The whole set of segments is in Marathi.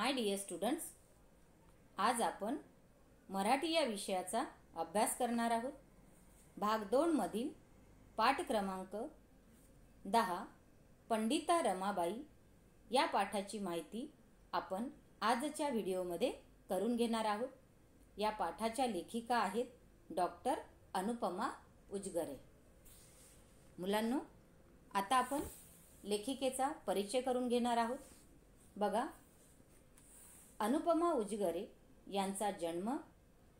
माय डियर स्टुडंट्स, आज आपण मराठी या विषयाचा अभ्यास करणार आहोत। भाग 2 मधील पाठ क्रमांक 10 पंडिता रमाबाई या पाठाची माहिती आपण आजच्या व्हिडिओमध्ये करून घेणार आहोत। या पाठाच्या लेखिका आहेत डॉक्टर अनुपमा उजगरे। मुलांनो, आता आपण लेखिकेचा परिचय करून घेणार आहोत। बघा, अनुपमा उजगरे यांचा जन्म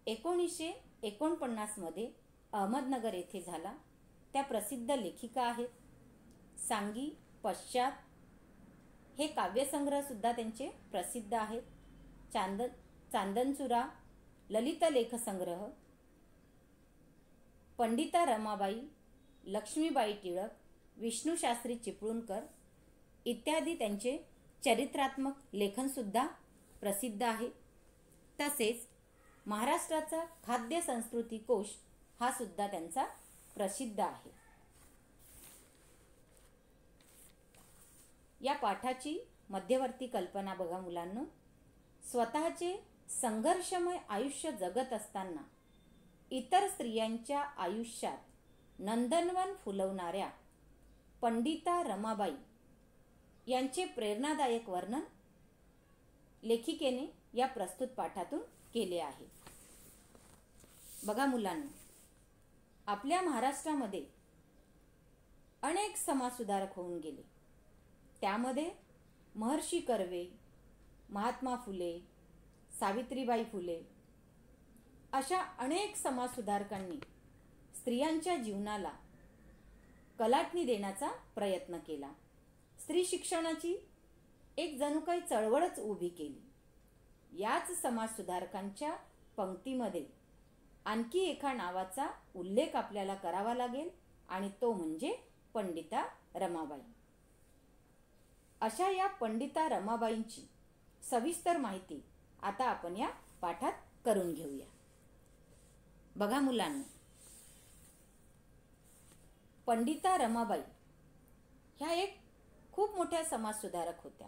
1949 मध्ये अहमदनगर येथे झाला। त्या प्रसिद्ध लेखिका आहेत। सांगी पश्चात हे काव्यसंग्रह सुद्धा त्यांचे प्रसिद्ध आहेत। चांदनचुरा, ललित लेख संग्रह, पंडिता रमाबाई, लक्ष्मीबाई टिळक, विष्णुशास्त्री चिपळूणकर इत्यादी त्यांचे चरित्रात्मक लेखन सुद्धा प्रसिद्ध आहे। तसेच महाराष्ट्राचा खाद्य संस्कृती कोश हा सुद्धा त्यांचा प्रसिद्ध आहे। या पाठाची मध्यवर्ती कल्पना बघा मुलांनो, स्वतःचे संघर्षमय आयुष्य जगत असताना इतर स्त्रियांच्या आयुष्यात नंदनवन फुलवणाऱ्या पंडिता रमाबाई यांचे प्रेरणादायक वर्णन लेखिकेने या प्रस्तुत पाठातून केले आहे। बघा मुलांनो, आपल्या महाराष्ट्रामध्ये अनेक समाजसुधारक होऊन गेले। त्यामध्ये महर्षी कर्वे, महात्मा फुले, सावित्रीबाई फुले अशा अनेक समाजसुधारकांनी स्त्रियांच्या जीवनाला कलाटणी देण्याचा प्रयत्न केला। स्त्री शिक्षणाची एक जणू काही चळवळच उभी केली। याच समाजसुधारकांच्या पंक्तीमध्ये आणखी एका नावाचा उल्लेख आपल्याला करावा लागेल आणि तो म्हणजे पंडिता रमाबाई। अशा या पंडिता रमाबाईंची सविस्तर माहिती आता आपण या पाठात करून घेऊया। बघा मुलांनो, पंडिता रमाबाई ह्या एक खूप मोठ्या समाजसुधारक होत्या।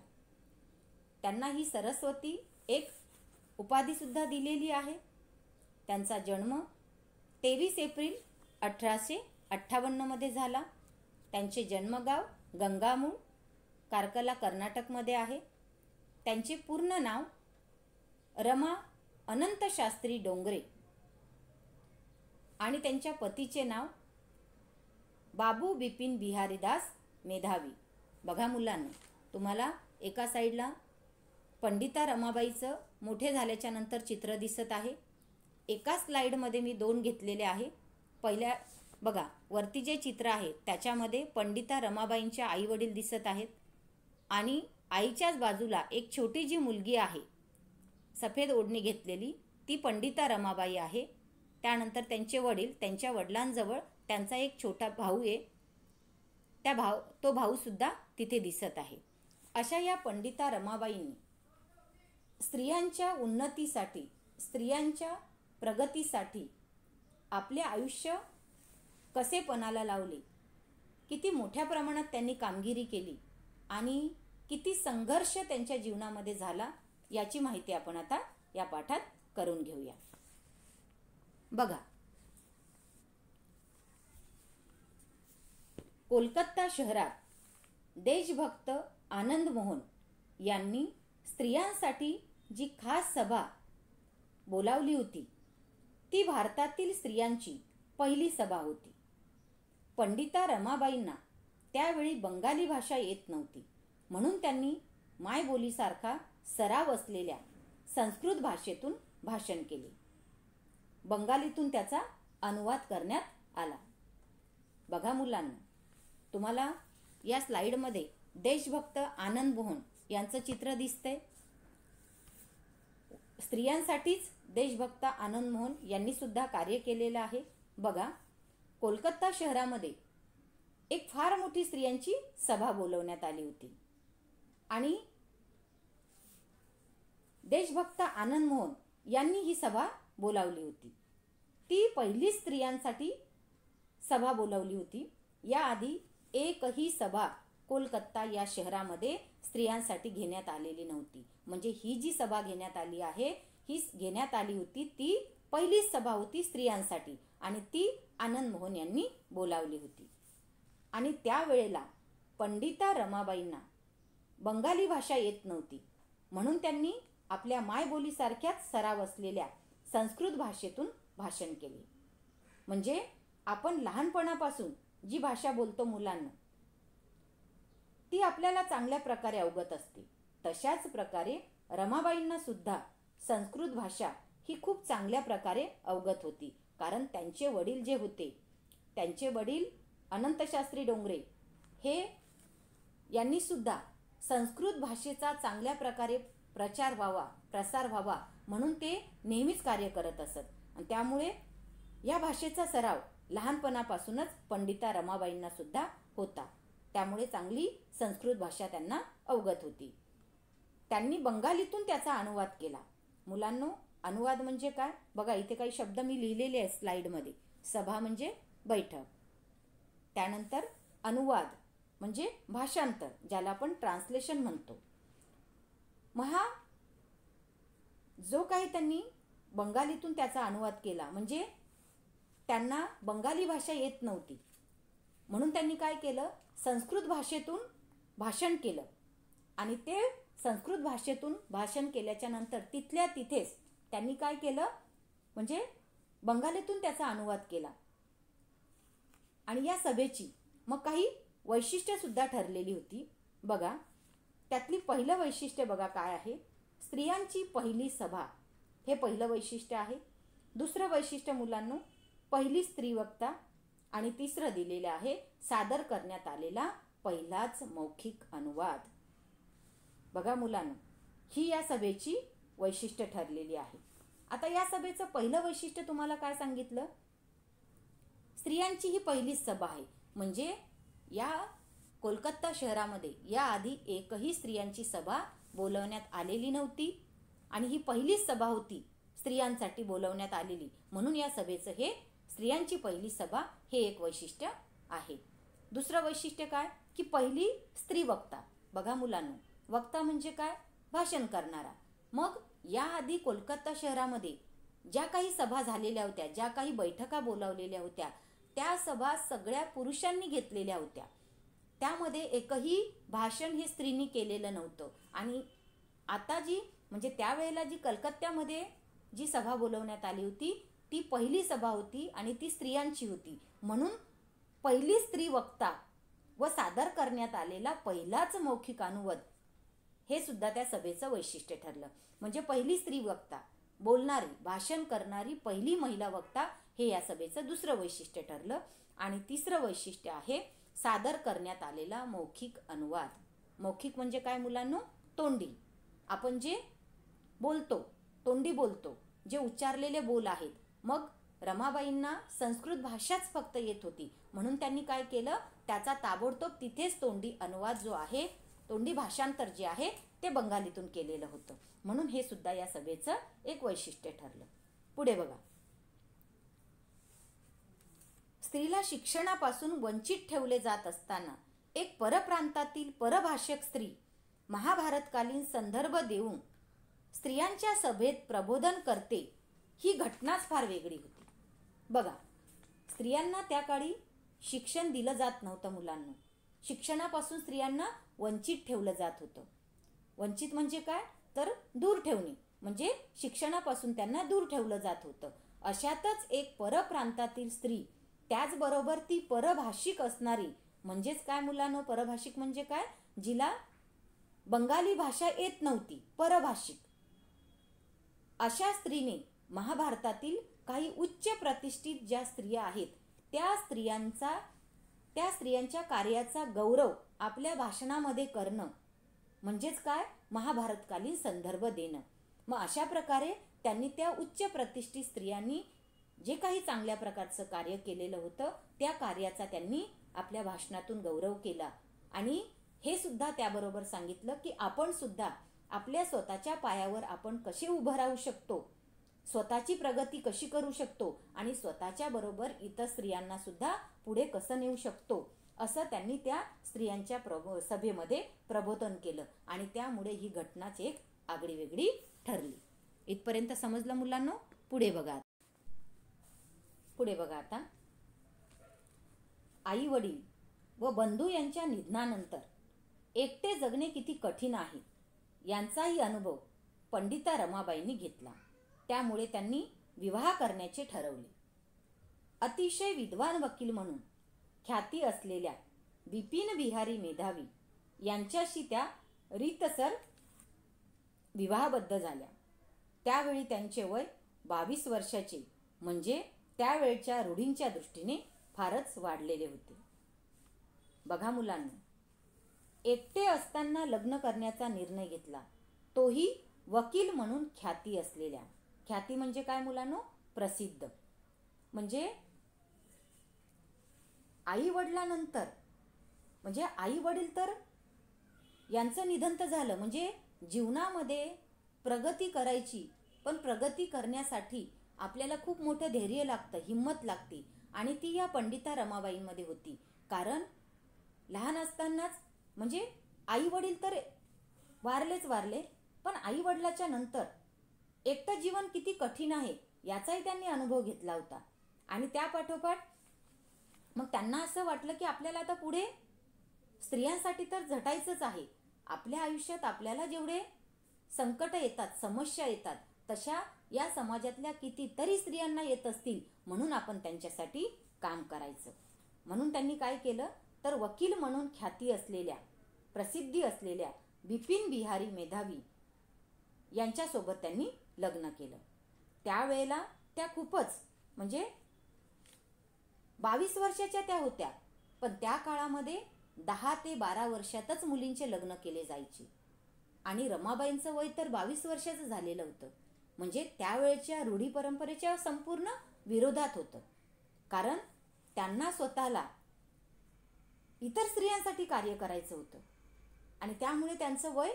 त्यांना ही सरस्वती एक उपाधी सुद्धा दिलेली आहे। त्यांचा जन्म 23 एप्रिल 1858 मध्ये झाला। त्यांचे जन्मगाव गंगामूळ, कारकला, कर्नाटकमध्ये आहे। त्यांचे पूर्ण नाव रमा अनंत शास्त्री डोंगरे आणि त्यांच्या पतीचे नाव बाबू बिपिन बिहारी दास मेधावी। बघा मुलांनो, तुम्हाला एका साईडला पंडिता रमाबाईचं मोठे झाल्याच्या नंतर चित्र दिसत आहे। एका स्लाइडमध्ये मी 2 घेतलेले आहे। पहिल्या बघा, वरती जे चित्र आहे त्याच्यामध्ये पंडिता रमाबाईंच्या आई वडील दिसत आहेत आणि आईच्याच बाजूला एक छोटी जी मुलगी आहे सफेद ओढणी घेतलेली, ती पंडिता रमाबाई आहे। त्यानंतर त्यांचे वडील, त्यांच्या वडिलांजवळ त्यांचा एक छोटा भाऊ आहे, तो भाऊ सुद्धा तिथे दिसत आहे। अशा या पंडिता रमाबाईंनी स्त्रियांच्या उन्नतीसाठी, स्त्रियांच्या प्रगतीसाठी आपले आयुष्य कसे पणाला लावले, किती मोठ्या प्रमाणात त्यांनी कामगिरी केली आणि किती संघर्ष त्यांच्या जीवनामध्ये झाला याची माहिती आपण आता या पाठात करून घेऊया। बघा, कोलकाता शहरात देशभक्त आनंद मोहन यांनी स्त्रियांसाठी जी खास सभा बोलावली होती ती भारतातील स्त्रियांची पहिली सभा होती। पंडिता रमाबाईंना त्यावेळी बंगाली भाषा येत नव्हती, म्हणून त्यांनी मायबोलीसारखा सराव असलेल्या संस्कृत भाषेतून भाषण केले। बंगालीतून त्याचा अनुवाद करण्यात आला। बघा मुलांना, तुम्हाला या स्लाइडमध्ये देशभक्त आनंद मोहन यांचं चित्र दिसतंय। स्त्रियांसाठीच देशभक्त आनंद मोहन यांनी सुद्धा कार्य केलेलं आहे। बघा, कोलकाता शहरामध्ये एक फार मोठी स्त्रियांची सभा बोलवण्यात आली होती आणि देशभक्त आनंद मोहन यांनी ही सभा बोलावली होती। ती पहिली स्त्रियांसाठी सभा बोलावली होती। याआधी एकही सभा कोलकाता या शहरामध्ये स्त्रियांसाठी घेण्यात आलेली नव्हती. म्हणजे ही जी सभा घेण्यात आली आहे, ही घेण्यात आली होती ती पहिलीच सभा होती स्त्रियांसाठी आणि ती आनंद मोहन यांनी बोलावली होती. आणि त्यावेळेला पंडिता रमाबाईंना बंगाली भाषा येत नव्हती, म्हणून त्यांनी आपल्या मायबोलीसारख्याच सराव असलेल्या संस्कृत भाषेतून भाषण केले. म्हणजे आपण लहानपणापासून जी भाषा बोलतो मुलांना, ती आपल्याला चांगल्या प्रकारे अवगत असते. तशाच प्रकारे रमाबाईंना सुद्धा संस्कृत भाषा ही खूप चांगल्या प्रकारे अवगत होती. कारण त्यांचे वडील जे होते, त्यांचे वडील अनंतशास्त्री डोंगरे हे यांनी सुद्धा संस्कृत भाषेचा चांगल्या प्रकारे प्रसार व्हावा म्हणून ते नेहमीच कार्य करत असत. आणि त्यामुळे या भाषेचा सराव लहानपणापासूनच पंडिता रमाबाईंना सुद्धा होता. त्यामुळे चांगली संस्कृत भाषा त्यांना अवगत होती. त्यांनी बंगालीतून त्याचा अनुवाद केला. मुलांनो, अनुवाद म्हणजे काय बघा, इथे काही शब्द मी लिहिलेले आहेत स्लाइडमध्ये. सभा म्हणजे बैठक, त्यानंतर अनुवाद म्हणजे भाषांतर, ज्याला आपण ट्रान्सलेशन म्हणतो. महा जो काही त्यांनी बंगालीतून त्याचा अनुवाद केला, म्हणजे त्यांना बंगाली भाषा येत नव्हती, म्हणून त्यांनी काय केलं, संस्कृत भाषेतून भाषण केलं. आणि ते संस्कृत भाषेतून भाषण केल्याच्या नंतर तिथल्या तिथेच त्यांनी काय केलं, म्हणजे बंगालीतून त्याचा अनुवाद केला. आणि या सभेची मग काही वैशिष्ट्य सुद्धा ठरलेली होती. बघा, त्यातली पहिलं वैशिष्ट्य बघा काय आहे, स्त्रियांची पहिली सभा, हे पहिलं वैशिष्ट्य आहे. दुसरं वैशिष्ट्य मुलांनो, पहिली स्त्री वक्ता. आणि तिसरं दिलेलं आहे सादर करण्यात आलेला पहिलाच मौखिक अनुवाद. बघा मुलांनो, ही या सभेची वैशिष्ट्य ठरलेली आहे. आता या सभेचं पहिलं वैशिष्ट्य तुम्हाला काय सांगितलं, स्त्रियांची ही पहिलीच सभा आहे. म्हणजे या कोलकाता शहरामध्ये याआधी एकही स्त्रियांची सभा बोलवण्यात आलेली नव्हती आणि ही पहिलीच सभा होती स्त्रियांसाठी बोलवण्यात आलेली, म्हणून या सभेचं हे स्त्रियांची पहिली सभा हे एक वैशिष्ट्य आहे. दुसरं वैशिष्ट्य काय की पहिली स्त्री वक्ता. बघा मुलांनो, वक्ता म्हणजे काय, भाषण करणारा. मग याआधी कोलकाता शहरामध्ये ज्या काही सभा झालेल्या होत्या, ज्या काही बैठका बोलावलेल्या होत्या, त्या सभा सगळ्या पुरुषांनी घेतलेल्या होत्या. त्यामध्ये एकही भाषण हे स्त्रीनी केलेलं नव्हतं. आणि आता जी म्हणजे त्यावेळेला जी कलकत्त्यामध्ये जी सभा बोलवण्यात आली होती, ती पहिली सभा होती आणि ती स्त्रियांची होती, म्हणून पहिली स्त्री वक्ता व सादर करण्यात आलेला पहिलाच मौखिक अनुवाद हे सुद्धा त्या सभेचं वैशिष्ट्य ठरलं. म्हणजे पहिली स्त्री वक्ता, बोलणारी, भाषण करणारी पहिली महिला वक्ता हे या सभेचं दुसरं वैशिष्ट्य ठरलं. आणि तिसरं वैशिष्ट्य आहे सादर करण्यात आलेला मौखिक अनुवाद. मौखिक म्हणजे काय मुलांनो, तोंडी. आपण जे बोलतो, तोंडी बोलतो, जे उच्चारलेले बोल आहेत. मग रमाबाईंना संस्कृत भाषाच फक्त येत होती, म्हणून त्यांनी काय केलं, त्याचा ताबडतोब तिथेच तोंडी अनुवाद जो आहे, तोंडी भाषांतर जे आहे ते बंगालीतून केलेलं होतं. म्हणून हे सुद्धा या सभेचं एक वैशिष्ट्य ठरलं. पुढे बघा, स्त्रीला शिक्षणापासून वंचित ठेवले जात असताना एक परप्रांतातील परभाषक स्त्री महाभारतकालीन संदर्भ देऊन स्त्रियांच्या सभेत प्रबोधन करते, ही घटनाच फार वेगळी होती. बघा, स्त्रियांना त्या काळी शिक्षण दिलं जात नव्हतं. मुलांना शिक्षणापासून स्त्रियांना वंचित ठेवलं जात होतं. वंचित म्हणजे काय, तर दूर ठेवणे, म्हणजे शिक्षणापासून त्यांना दूर ठेवलं जात होतं. अशातच एक परप्रांतातील स्त्री, त्याचबरोबर ती परभाषिक असणारी, म्हणजेच काय मुलांनो, परभाषिक म्हणजे काय, जिला बंगाली भाषा येत नव्हती, परभाषिक, अशा स्त्रीने महाभारतातील काही उच्च प्रतिष्ठित ज्या स्त्रिया आहेत त्या स्त्रियांच्या कार्याचा गौरव आपल्या भाषणामध्ये करणं, म्हणजेच काय, महाभारतकालीन संदर्भ देणं. मग अशा प्रकारे त्यांनी त्या उच्च प्रतिष्ठित स्त्रियांनी जे काही चांगल्या प्रकारचं कार्य केलेलं होतं, त्या कार्याचा त्यांनी आपल्या भाषणातून गौरव केला. आणि हे सुद्धा त्याबरोबर सांगितलं की आपण सुद्धा आपल्या स्वतःच्या पायावर आपण कसे उभं राहू शकतो, स्वतःची प्रगती कशी करू शकतो आणि स्वतःच्या बरोबर इतर स्त्रियांना सुद्धा पुढे कसं नेऊ शकतो, असं त्यांनी त्या स्त्रियांच्या सभेमध्ये प्रबोधन केलं आणि त्यामुळे ही घटनाच एक आगळीवेगळी ठरली. इथपर्यंत समजलं मुलांनो? पुढे बघा आता. आई वडील व बंधू यांच्या निधनानंतर एकटे जगणे किती कठीण आहे यांचाही अनुभव पंडिता रमाबाईंनी घेतला. त्यामुळे त्यांनी विवाह करण्याचे ठरवले. अतिशय विद्वान वकील म्हणून ख्याती असलेल्या बिपिन बिहारी मेधावी यांच्याशी त्या रीतसर विवाहबद्ध झाल्या. त्यावेळी त्यांचे वय 22 वर्षाचे, म्हणजे त्यावेळच्या रूढींच्या दृष्टीने फारच वाढलेले होते. बघा मुलांनो, एकटे असताना लग्न करण्याचा निर्णय घेतला, तोही वकील म्हणून ख्याती असलेल्या. ख्याती म्हणजे काय मुलांनो? प्रसिद्ध. म्हणजे आई वडिलांनंतर, म्हणजे आई वडील तर यांचं निधन तर झालं, म्हणजे जीवनामध्ये प्रगती करायची, पण प्रगती करण्यासाठी आपल्याला खूप मोठं धैर्य लागतं, हिंमत लागते, आणि ती या पंडिता रमाबाईंमध्ये होती. कारण लहान असतानाच, म्हणजे आई वडील तर वारले, पण आई वडिलाच्या नंतर एकटं जीवन किती कठीण आहे याचाही त्यांनी अनुभव घेतला होता. आणि त्या पाठोपाठ मग त्यांना असं वाटलं की आपल्याला आता पुढे स्त्रियांसाठी तर झटायचंच आहे. आपल्या आयुष्यात आपल्याला जेवढे संकट येतात, समस्या येतात, तशा या समाजातल्या कितीतरी स्त्रियांना येत असतील, म्हणून आपण त्यांच्यासाठी काम करायचं. म्हणून त्यांनी काय केलं तर वकील म्हणून ख्याती असलेल्या, प्रसिद्धी असलेल्या बिपिन बिहारी मेधावी यांच्यासोबत त्यांनी लग्न केलं. त्यावेळेला त्या खूपच, म्हणजे 22 वर्षाच्या त्या होत्या, पण त्या काळामध्ये 10 ते 12 वर्षातच मुलींचे लग्न केले जायचे. आणि रमाबाईंचं वय तर 22 वर्षाचं झालेलं होतं. म्हणजे त्यावेळच्या रूढी परंपरेच्या संपूर्ण विरोधात होतं. कारण त्यांना स्वतःला इतर स्त्रियांसाठी कार्य करायचं होतं आणि त्यामुळे त्यांचं वय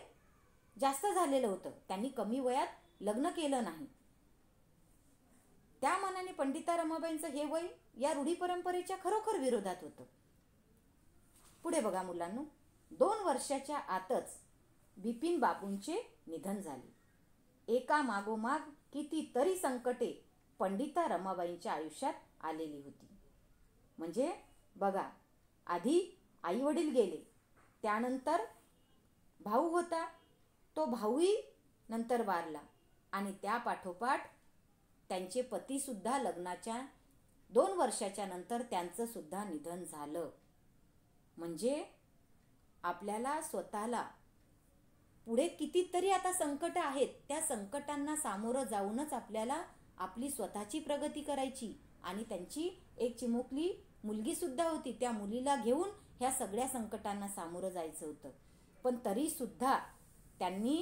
जास्त झालेलं होतं. त्यांनी कमी वयात लग्न केलं नाही. त्या मानाने पंडिता रमाबाईंचं हे वय या रूढी परंपरेच्या खरोखर विरोधात होतं. पुढे बघा मुलांनो, 2 वर्षाच्या आतच बिपिन बाबूंचे निधन झाले. एका मागोमाग कितीतरी संकटे पंडिता रमाबाईंच्या आयुष्यात आलेली होती. म्हणजे बघा, आधी आई वडील गेले, त्यानंतर भाऊ होता, तो भाऊही नंतर वारला, आणि त्या पाठोपाठ त्यांचे पती सुद्धा लग्नाच्या 2 वर्षाच्या नंतर त्यांचं सुद्धा निधन झालं. म्हणजे आपल्याला स्वतःला पुढे कितीतरी आता संकट आहेत, त्या संकटांना सामोरं जाऊनच आपल्याला आपली स्वतःची प्रगती करायची. आणि त्यांची एक चिमुकली मुलगी सुद्धा होती, त्या मुलीला घेऊन ह्या सगळ्या संकटांना सामोरं जायचं होतं. पण तरी सुद्धा त्यांनी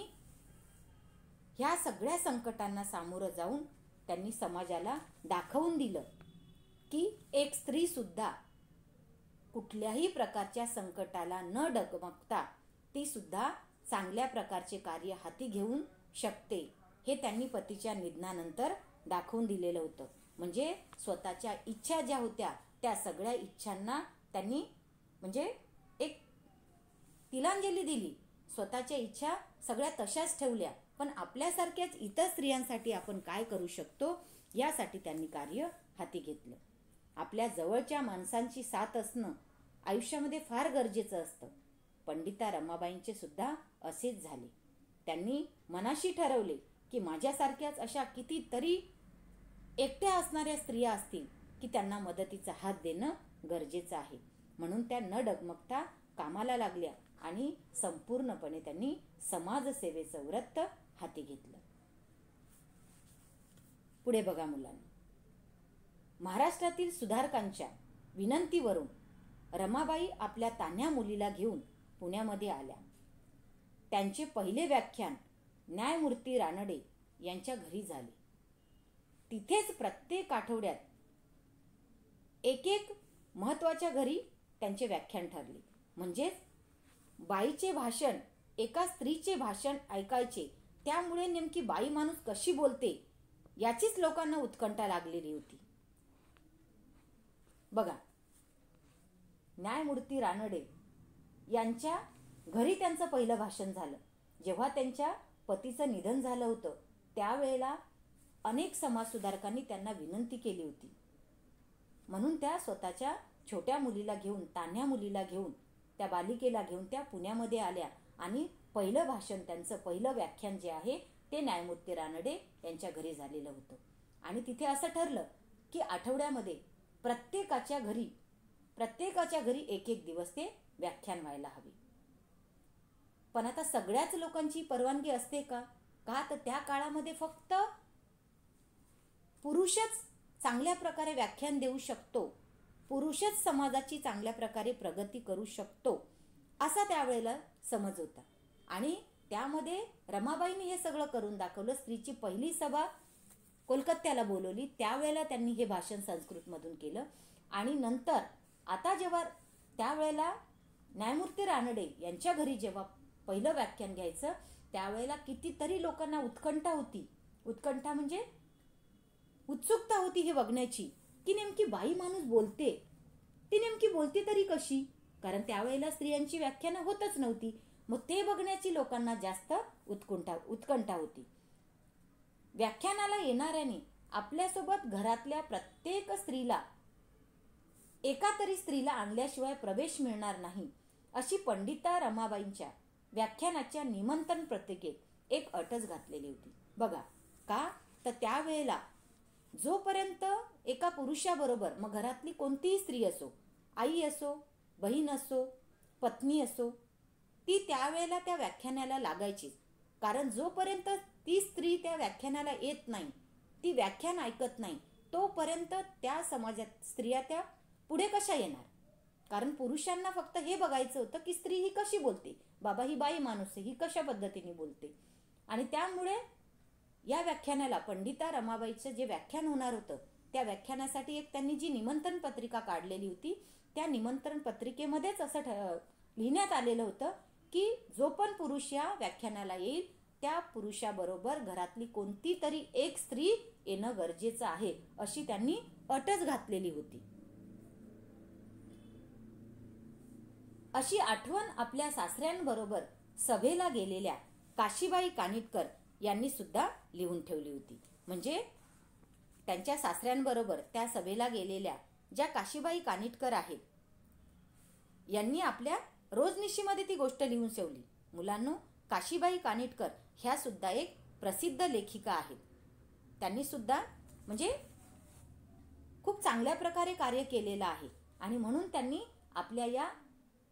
ह्या सगळ्या संकटांना सामोरं जाऊन त्यांनी समाजाला दाखवून दिलं की एक स्त्री सुद्धा कुठल्याही प्रकारच्या संकटाला न डगमगता ती सुद्धा चांगल्या प्रकारचे कार्य हाती घेऊन शकते. हे त्यांनी पतीच्या निधनानंतर दाखवून दिलेलं होतं. म्हणजे स्वतःच्या इच्छा ज्या होत्या त्या सगळ्या इच्छांना त्यांनी म्हणजे एक तिलांजली दिली. स्वतःच्या इच्छा सगळ्या तशाच ठेवल्या, पण आपल्यासारख्याच इतर स्त्रियांसाठी आपण काय करू शकतो यासाठी त्यांनी कार्य हाती घेतलं. आपल्या जवळच्या माणसांची साथ असणं आयुष्यामध्ये फार गरजेचं असतं. पंडिता रमाबाईंचे सुद्धा असेच झाले. त्यांनी मनाशी ठरवले की माझ्यासारख्याच अशा कितीतरी एकट्या असणाऱ्या स्त्रिया असतील की त्यांना मदतीचा हात देणं गरजेचं आहे. म्हणून त्या न डगमगता कामाला लागल्या आणि संपूर्णपणे त्यांनी समाजसेवेचं व्रत हाती घेतलं. पुढे बघा मुलांनी, महाराष्ट्रातील सुधारकांच्या विनंतीवरून रमाबाई आपल्या तान्ह्या मुलीला घेऊन पुण्यामध्ये आल्या. त्यांचे पहिले व्याख्यान न्यायमूर्ती रानडे यांच्या घरी झाले. तिथेच प्रत्येक आठवड्यात एक महत्त्वाच्या घरी त्यांचे व्याख्यान ठरले. म्हणजेच बाईचे भाषण एका स्त्रीचे भाषण ऐकायचे. त्यामुळे नेमकी बाई माणूस कशी बोलते याचीच लोकांना उत्कंठा लागलेली होती. बघा, न्यायमूर्ती रानडे यांच्या घरी त्यांचं पहिलं भाषण झालं. जेव्हा त्यांच्या पतीचं निधन झालं होतं त्यावेळेला अनेक समाजसुधारकांनी त्यांना विनंती केली होती. म्हणून त्या स्वतःच्या छोट्या मुलीला घेऊन, तान्ह्या मुलीला घेऊन, त्या बालिकेला घेऊन त्या पुण्यामध्ये आल्या आणि पहिलं भाषण, त्यांचं पहिलं व्याख्यान जे आहे ते न्यायमूर्ती रानडे यांच्या घरी झालेलं होतं. आणि तिथे असं ठरलं की आठवड्यामध्ये प्रत्येकाच्या घरी एक एक दिवस ते व्याख्यान व्हायला हवे. पण आता सगळ्याच लोकांची परवानगी असते का? तर त्या काळामध्ये फक्त पुरुषच चांगल्या प्रकारे व्याख्यान देऊ शकतो, पुरुषच समाजाची चांगल्या प्रकारे प्रगती करू शकतो, असा त्यावेळेला समज होता. आणि त्यामध्ये रमाबाईंनी हे सगळं करून दाखवलं. स्त्रीची पहिली सभा कोलकात्याला बोलवली, त्यावेळेला त्यांनी हे भाषण संस्कृतमधून केलं. आणि नंतर आता जेव्हा त्यावेळेला न्यायमूर्ती रानडे यांच्या घरी जेव्हा पहिलं व्याख्यान घ्यायचं त्यावेळेला कितीतरी लोकांना उत्कंठा होती. उत्कंठा म्हणजे उत्सुकता होती हे बघण्याची की नेमकी बाई माणूस बोलते, ती नेमकी बोलते तरी कशी? कारण त्यावेळेला स्त्रियांची व्याख्यानं होतच नव्हती. मग ते बघण्याची लोकांना जास्त उत्कंठा होती. व्याख्यानाला येणाऱ्याने आपल्यासोबत घरातल्या प्रत्येक स्त्रीला, एका तरी स्त्रीला आणल्याशिवाय प्रवेश मिळणार नाही, अशी पंडिता रमाबाईंच्या व्याख्यानाच्या निमंत्रण पत्रिकेत एक अटच घातलेली होती. बघा का? तर त्यावेळेला जोपर्यंत एका पुरुषाबरोबर, मग घरातली कोणतीही स्त्री असो, आई असो, बहीण असो, पत्नी असो, ती त्यावेळेला त्या व्याख्यानाला लागायचीच. कारण जोपर्यंत ती स्त्री त्या व्याख्यानाला येत नाही, ती व्याख्यान ऐकत नाही, तोपर्यंत त्या समाजात स्त्रिया त्या पुढे कशा येणार? कारण पुरुषांना फक्त हे बघायचं होतं की स्त्री ही कशी बोलते, बाबा ही बाई माणूस आहे, ही कशा पद्धतीने बोलते. आणि त्यामुळे या व्याख्यानाला, पंडिता रमाबाईचं जे व्याख्यान होणार होतं त्या व्याख्यानासाठी एक त्यांनी जी निमंत्रण पत्रिका काढलेली होती, त्या निमंत्रण पत्रिकेमध्येच असं लिहिण्यात आलेलं होतं की जो पण पुरुष या व्याख्यानाला येईल त्या पुरुषाबरोबर घरातली कोणती तरी एक स्त्री येणं गरजेचं आहे, अशी त्यांनी अटच घातलेली होती. अशी आठवण आपल्या सासऱ्यांबरोबर सभेला गेलेल्या काशीबाई कानिटकर यांनी सुद्धा लिहून ठेवली होती. म्हणजे त्यांच्या सासऱ्यांबरोबर त्या सभेला गेलेल्या ज्या काशीबाई कानिटकर आहेत यांनी आपल्या रोजनिशीमध्ये ती गोष्ट लिहून ठेवली. मुलांनो, काशीबाई कानिटकर ह्या सुद्धा एक प्रसिद्ध लेखिका आहेत. त्यांनी सुद्धा म्हणजे खूप चांगल्या प्रकारे कार्य केलेलं आहे आणि म्हणून त्यांनी आपल्या या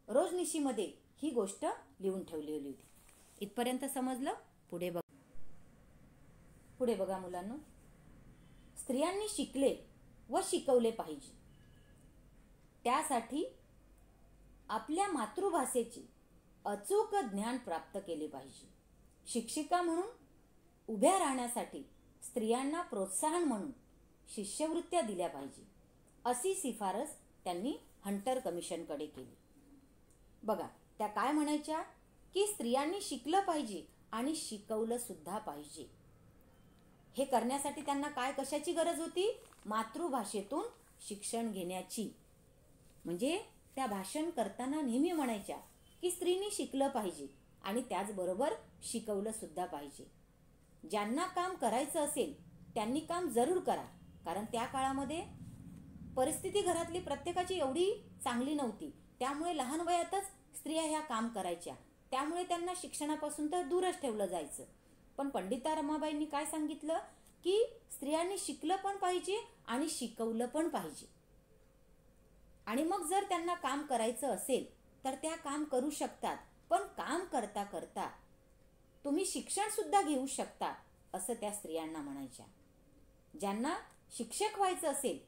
रोजनिशीमध्ये ही गोष्ट लिहून ठेवलेली होती. इथपर्यंत समजलं? पुढे बघा मुलांनो, स्त्रियांनी शिकले व शिकवले पाहिजे. त्यासाठी आपल्या मातृभाषेचे अचूक ज्ञान प्राप्त केले पाहिजे. शिक्षिका म्हणून उभ्या राहण्यासाठी स्त्रियांना प्रोत्साहन म्हणून शिष्यवृत्त्या दिल्या पाहिजे, अशी शिफारस त्यांनी हंटर कमिशनकडे केली. बघा त्या काय म्हणायच्या की स्त्रियांनी शिकलं पाहिजे आणि शिकवलं सुद्धा पाहिजे. हे करण्यासाठी त्यांना कशाची गरज होती? मातृभाषेतून शिक्षण घेण्याची. म्हणजे त्या भाषण करताना नेहमी म्हणायच्या की स्त्रीनी शिकलं पाहिजे आणि त्याचबरोबर शिकवलं सुद्धा पाहिजे. ज्यांना काम करायचं असेल त्यांनी काम जरूर करा, कारण त्या काळामध्ये परिस्थिती घरातली प्रत्येकाची एवढी चांगली नव्हती. त्यामुळे लहान वयातच स्त्रिया ह्या काम करायच्या, त्यामुळे त्यांना शिक्षणापासून तर दूरच ठेवलं जायचं. पण पंडिता रमाबाईंनी काय सांगितलं की स्त्रियांनी शिकलं पण पाहिजे आणि शिकवलं पण पाहिजे. आणि मग जर त्यांना काम करायचं असेल तर त्या काम करू शकतात, पण काम करता करता तुम्ही शिक्षण सुद्धा घेऊ शकता, असं त्या स्त्रियांना म्हणायच्या. ज्यांना शिक्षक व्हायचं असेल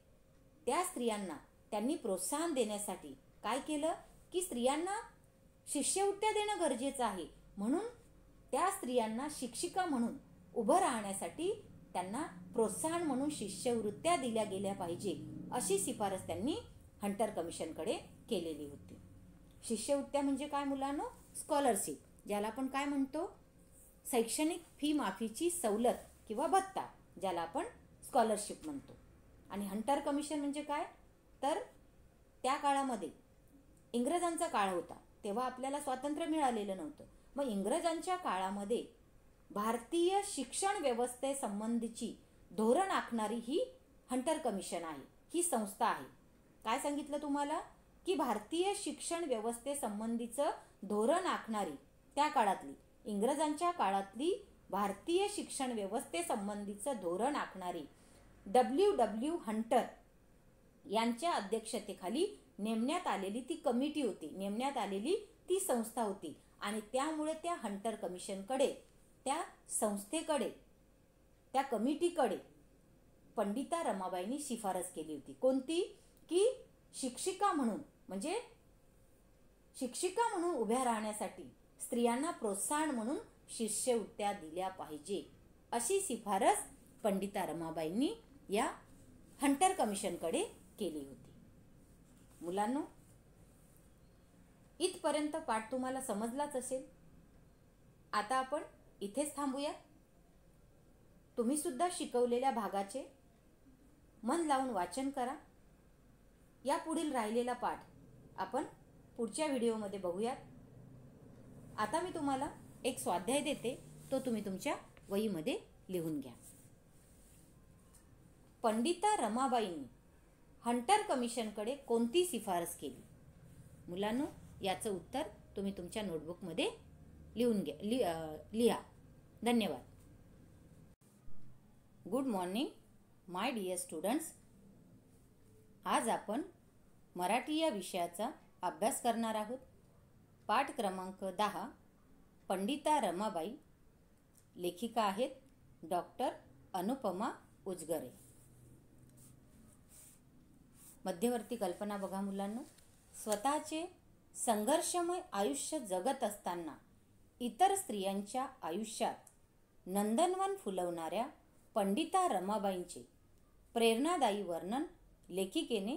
त्या स्त्रियांना त्यांनी प्रोत्साहन देण्यासाठी काय केलं की स्त्रियांना शिष्यवृत्त्या देणं गरजेचं आहे, म्हणून त्या स्त्रियांना शिक्षिका म्हणून उभं राहण्यासाठी त्यांना प्रोत्साहन म्हणून शिष्यवृत्त्या दिल्या गेल्या पाहिजे, अशी शिफारस त्यांनी हंटर कमिशनकडे केलेली होती. शिष्यवृत्त्या म्हणजे काय मुलांनो? स्कॉलरशिप, ज्याला आपण काय म्हणतो? शैक्षणिक फी माफीची सवलत किंवा भत्ता, ज्याला आपण स्कॉलरशिप म्हणतो. आणि हंटर कमिशन म्हणजे काय? तर त्या काळामध्ये इंग्रजांचा काळ होता, तेव्हा आपल्याला स्वातंत्र्य मिळालेलं नव्हतं. मग इंग्रजांच्या काळामध्ये भारतीय शिक्षण व्यवस्थेसंबंधीची धोरण आखणारी ही हंटर कमिशन आहे, ही संस्था आहे. काय सांगितलं तुम्हाला की भारतीय शिक्षण व्यवस्थेसंबंधीचं धोरण आखणारी, त्या काळातली इंग्रजांच्या काळातली भारतीय शिक्षण व्यवस्थेसंबंधीचं धोरण आखणारी W हंटर यांच्या अध्यक्षतेखाली नेमण्यात आलेली ती कमिटी होती, नेमण्यात आलेली ती संस्था होती. आणि त्यामुळे त्या हंटर कमिशनकडे, त्या संस्थेकडे, त्या कमिटीकडे पंडिता रमाबाईंनी शिफारस केली होती. कोणती? की शिक्षिका म्हणून, म्हणजे शिक्षिका म्हणून उभ्या राहण्यासाठी स्त्रियांना प्रोत्साहन म्हणून शिष्यवृत्त्या दिल्या पाहिजे, अशी शिफारस पंडिता रमाबाईंनी या हंटर कमिशनकडे केली होती. मुलांनो, इथपर्यंत पाठ तुम्हाला समजलाच असेल. आता आपण इथेच थांबूया. तुम्ही सुद्धा शिकवलेल्या भागाचे मन लावून वाचन करा. या पुढील राहिलेला पाठ आपण पुढच्या व्हिडिओमध्ये बघूयात. आता मी तुम्हाला एक स्वाध्याय देते, तो तुम्ही तुमच्या वहीमध्ये लिहून घ्या. पंडिता रमाबाईंनी हंटर कमिशनकडे कोणती शिफारस केली? मुलांनो, याचं उत्तर तुम्ही तुमच्या नोटबुकमध्ये लिहून घ्या, लिहा. धन्यवाद. Good morning my dear students. आज आपण मराठी या विषयाचा अभ्यास करणार आहोत. पाठ क्रमांक 10. पंडिता रमाबाई. लेखिका आहेत डॉक्टर अनुपमा उजगरे. मध्यवर्ती कल्पना बघा मुलांनो. स्वतःचे संघर्षमय आयुष्य जगत असताना इतर स्त्रियांच्या आयुष्यात नंदनवन फुलवणाऱ्या पंडिता रमाबाईंचे प्रेरणादायी वर्णन लेखिकेने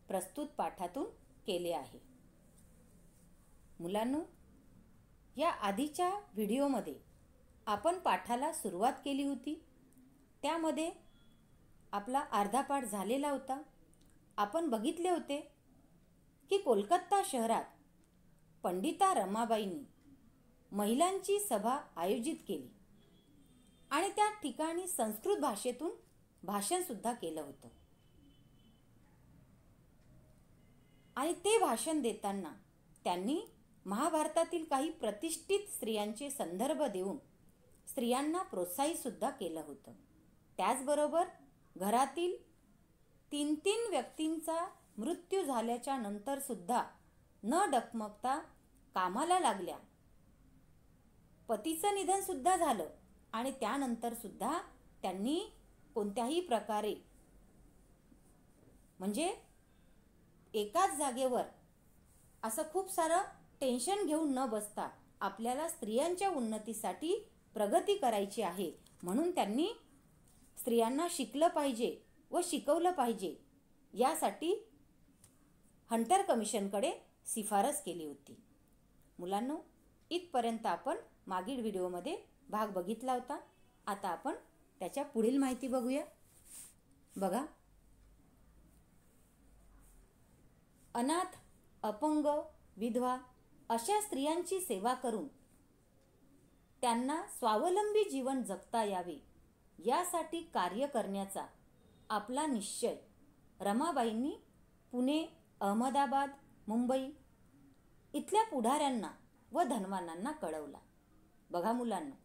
प्रस्तुत पाठातून केले आहे. मुलांनो, या आधीच्या व्हिडिओमध्ये आपण पाठाला सुरुवात केली होती. त्यामध्ये आपला अर्धा पाठ झालेला होता. आपण बघितले होते की कोलकाता शहरात पंडिता रमाबाईंनी महिलांची सभा आयोजित केली आणि त्या ठिकाणी संस्कृत भाषेतून भाषण सुद्धा केलं होतं. आणि ते भाषण देताना त्यांनी महाभारतातील काही प्रतिष्ठित स्त्रियांचे संदर्भ देऊन स्त्रियांना प्रोत्साहित सुद्धा केलं होतं. त्याचबरोबर घरातील 3 व्यक्तींचा मृत्यू झाल्याच्या नंतर सुद्धा न डगमगता कामाला लागल्या. पतीचं निधन सुद्धा झालं आणि त्यानंतर सुद्धा त्यांनी कोणत्याही प्रकारे, म्हणजे एकाच जागेवर असं खूप सारं टेन्शन घेऊन न बसता आपल्याला स्त्रियांच्या उन्नतीसाठी प्रगती करायची आहे, म्हणून त्यांनी स्त्रियांना शिकलं पाहिजे व शिकवलं पाहिजे यासाठी हंटर कमिशनकडे शिफारस केली होती. मुलांनो, इथपर्यंत आपण मागील व्हिडिओमध्ये भाग बघितला होता. आता आपण त्याच्या पुढील माहिती बघूया. बघा, अनाथ, अपंग, विधवा अशा स्त्रियांची सेवा करून त्यांना स्वावलंबी जीवन जगता यावे यासाठी कार्य करण्याचा आपला निश्चय रमाबाईंनी पुणे, अहमदाबाद, मुंबई इथल्या पुढाऱ्यांना व धनवानांना कळवला. बघा मुलांना,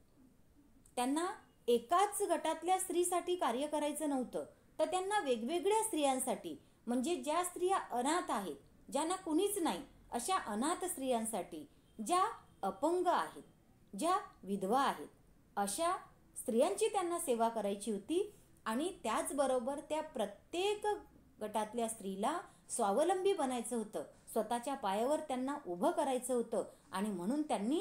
त्यांना एकाच गटातल्या स्त्रीसाठी कार्य करायचं नव्हतं, तर त्यांना वेगवेगळ्या स्त्रियांसाठी, म्हणजे ज्या स्त्रिया अनाथ आहेत, ज्यांना कुणीच नाही, अशा अनाथ स्त्रियांसाठी, ज्या अपंग आहेत, ज्या विधवा आहेत, अशा स्त्रियांची त्यांना सेवा करायची होती. आणि त्याचबरोबर त्या प्रत्येक गटातल्या स्त्रीला स्वावलंबी बनायचं होतं, स्वतःच्या पायावर त्यांना उभं करायचं होतं. आणि म्हणून त्यांनी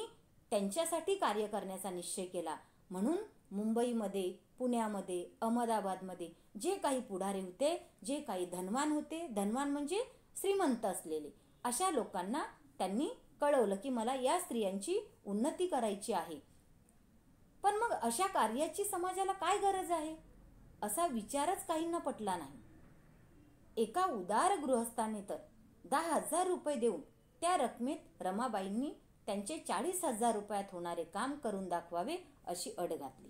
त्यांच्यासाठी कार्य करण्याचा निश्चय केला. म्हणून मुंबईमध्ये, पुण्यामध्ये, अहमदाबादमध्ये जे काही पुढारी होते, जे काही धनवान होते, धनवान म्हणजे श्रीमंत असलेले, अशा लोकांना त्यांनी कळवलं की मला या स्त्रियांची उन्नती करायची आहे. पण मग अशा कार्याची समाजाला काय गरज आहे, असा विचारच काहींना पटला नाही. एका उदार गृहस्थाने तर 10,000 रुपये देऊन त्या रकमेत रमाबाईंनी त्यांचे 40,000 रुपयात होणारे काम करून दाखवावे अशी अट घातली.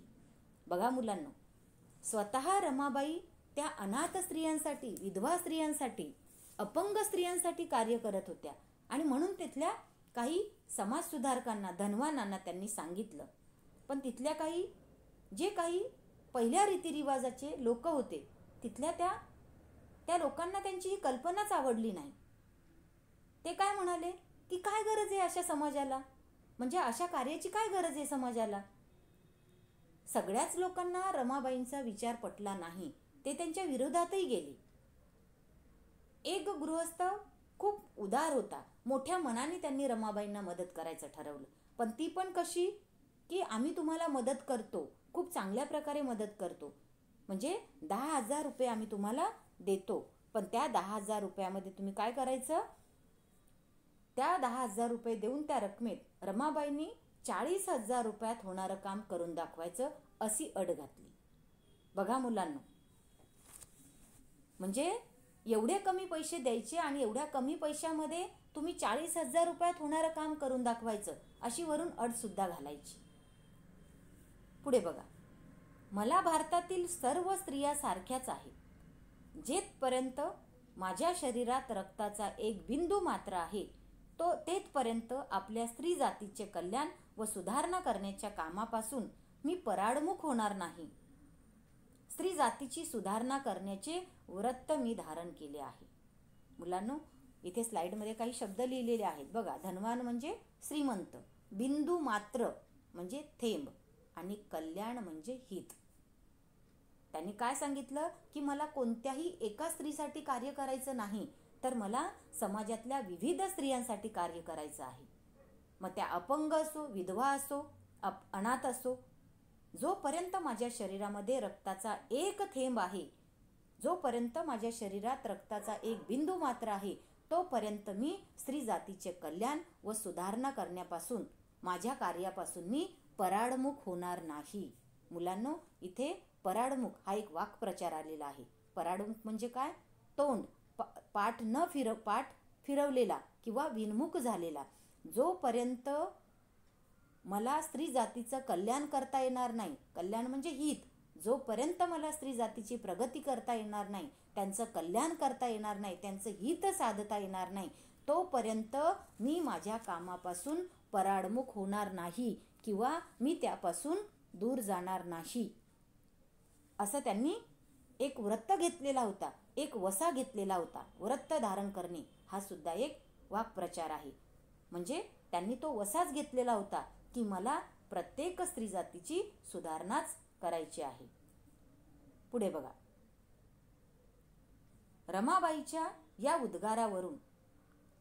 बघा मुलांनो, स्वतः रमाबाई त्या अनाथ स्त्रियांसाठी, विधवा स्त्रियांसाठी, अपंग स्त्रियांसाठी कार्य करत होत्या आणि म्हणून तिथल्या काही समाजसुधारकांना, धनवानांना त्यांनी सांगितलं. पण तिथल्या जे काही पहिल्या रीतिरिवाजाचे लोक होते, तिथल्या त्या लोकांना त्यांची ही कल्पनाच आवडली नाही. ते काय म्हणाले की काय गरज आहे अशा समाजाला, म्हणजे अशा कार्याची काय गरज आहे समाजाला. सगळ्याच लोकांना रमाबाईंचा विचार पटला नाही. ते त्यांच्या विरोधातही गेले. एक गृहस्थ खूप उदार होता. मोठ्या मनाने त्यांनी रमाबाईंना मदत करायचं ठरवलं. पण ती पण कशी की आम्ही तुम्हाला मदत करतो, खूप चांगल्या प्रकारे मदत करतो, म्हणजे 10,000 रुपये आम्ही तुम्हाला देतो. पण त्या 10,000 रुपयामध्ये तुम्ही काय करायचं, त्या 10,000 रुपये देऊन त्या रकमेत रमाबाईंनी 40,000 रुपयात होणारं काम करून दाखवायचं अशी अट घातली. बघा मुलांनो, म्हणजे एवढे कमी पैसे द्यायचे आणि एवढ्या कमी पैशामध्ये तुम्ही 40,000 रुपयात होणारं काम करून दाखवायचं अशी वरून अट सुद्धा घालायची. पुढे बघा, मला भारतातील सर्व स्त्रिया सारख्याच आहेत. जेथपर्यंत माझ्या शरीरात रक्ताचा एक बिंदू मात्र आहे, तो तेथपर्यंत आपल्या स्त्री जातीचे कल्याण व सुधारणा करण्याच्या कामापासून मी पराडमुख होणार नाही. स्त्री जातीची सुधारणा करण्याचे व्रत मी धारण केले आहे. मुलांनो, इथे स्लाइडमध्ये काही शब्द लिहिलेले आहेत बघा. धनवान म्हणजे श्रीमंत, बिंदू मात्र म्हणजे थेंब आणि कल्याण म्हणजे हित. त्यांनी काय सांगितलं की मला कोणत्याही एका स्त्रीसाठी कार्य करायचं नाही, तर मला समाजातल्या विविध स्त्रियांसाठी कार्य करायचं आहे. मग त्या अपंग असो, विधवा असो, अनाथ असो, जोपर्यंत माझ्या शरीरामध्ये रक्ताचा एक थेंब आहे, जोपर्यंत माझ्या शरीरात रक्ताचा एक बिंदू मात्र आहे, तोपर्यंत मी स्त्री जातीचे कल्याण व सुधारणा करण्यापासून, माझ्या कार्यापासून मी पराडमुख होणार नाही. मुलांनो, इथे पराडमुख हा एक वाक्प्रचार आलेला आहे. पराडमुख म्हणजे काय, तोंड, पाठ फिरवलेला किंवा विनमुख झालेला. जोपर्यंत मला स्त्री जातीचं कल्याण करता येणार नाही, कल्याण म्हणजे हित, जोपर्यंत मला स्त्री जातीची प्रगती करता येणार नाही, त्यांचं कल्याण करता येणार नाही, त्यांचं हित साधता येणार नाही, तोपर्यंत मी माझ्या कामापासून पराडमुख होणार नाही किंवा मी त्यापासून दूर जाणार नाही. असं त्यांनी एक व्रत घेतलेला होता, एक वसा घेतलेला होता. व्रत धारण करणे हा सुद्धा एक वाक्प्रचार आहे. म्हणजे त्यांनी तो वसाच घेतलेला होता की मला प्रत्येक स्त्री जातीची सुधारणाच करायची आहे. पुढे बघा, रमाबाईच्या या उद्गारावरून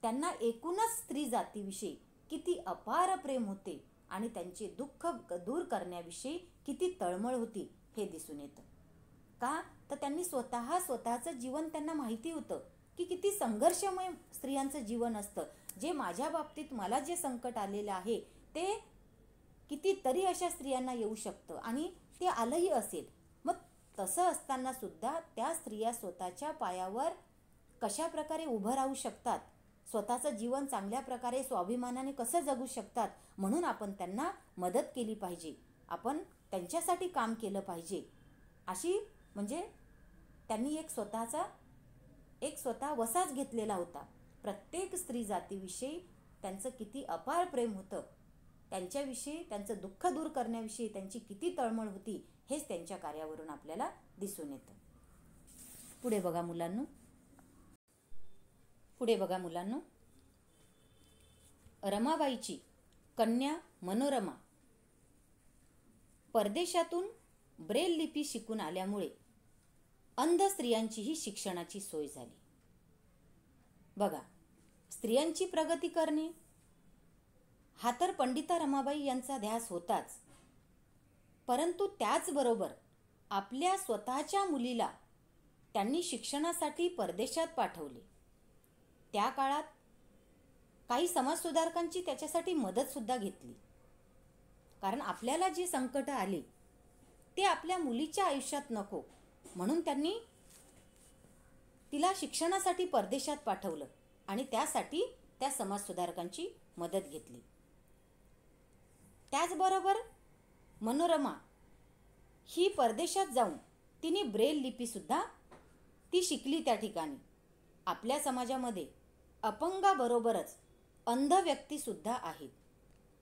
त्यांना एकूणच स्त्री जातीविषयी किती अपार प्रेम होते आणि त्यांचे दुःख दूर करण्याविषयी किती तळमळ होती हे दिसून येतं. का तर त्यांनी स्वतःचं जीवन त्यांना माहिती होतं की किती संघर्षमय स्त्रियांचं जीवन असतं. जे माझ्या बाबतीत मला जे संकट आलेलं आहे ते कितीतरी अशा स्त्रियांना येऊ शकतं आणि ते आलंही असेल. मग तसं असताना सुद्धा त्या स्त्रिया स्वतःच्या पायावर कशा प्रकारे उभं राहू शकतात, स्वतःचं जीवन चांगल्या प्रकारे स्वाभिमानाने कसं जगू शकतात, म्हणून आपण त्यांना मदत केली पाहिजे, आपण त्यांच्यासाठी काम केलं पाहिजे. अशी म्हणजे त्यांनी एक स्वतः वसाच घेतलेला होता. प्रत्येक स्त्री जातीविषयी त्यांचं किती अपार प्रेम होतं, त्यांच्याविषयी, त्यांचं दुःख दूर करण्याविषयी त्यांची किती तळमळ होती, हेच त्यांच्या कार्यावरून आपल्याला दिसून येतं. पुढे बघा मुलांनो, रमाबाईची कन्या मनोरमा परदेशातून ब्रेल लिपी शिकून आल्यामुळे अंध स्त्रियांचीही शिक्षणाची सोय झाली. बघा, स्त्रियांची प्रगती करणे हा तर पंडिता रमाबाई यांचा ध्यास होताच, परंतु त्याचबरोबर आपल्या स्वतःच्या मुलीला त्यांनी शिक्षणासाठी परदेशात पाठवले. त्या काळात काही समाजसुधारकांची त्याच्यासाठी मदतसुद्धा घेतली. कारण आपल्याला जे संकट आले ते आपल्या मुलीच्या आयुष्यात नको, म्हणून त्यांनी तिला शिक्षणासाठी परदेशात पाठवलं आणि त्यासाठी त्या समाजसुधारकांची मदत घेतली. त्याचबरोबर मनोरमा ही परदेशात जाऊन तिने ब्रेल लिपीसुद्धा ती शिकली. त्या ठिकाणी आपल्या समाजामध्ये अपंगाबरोबरच अंध व्यक्तीसुद्धा आहेत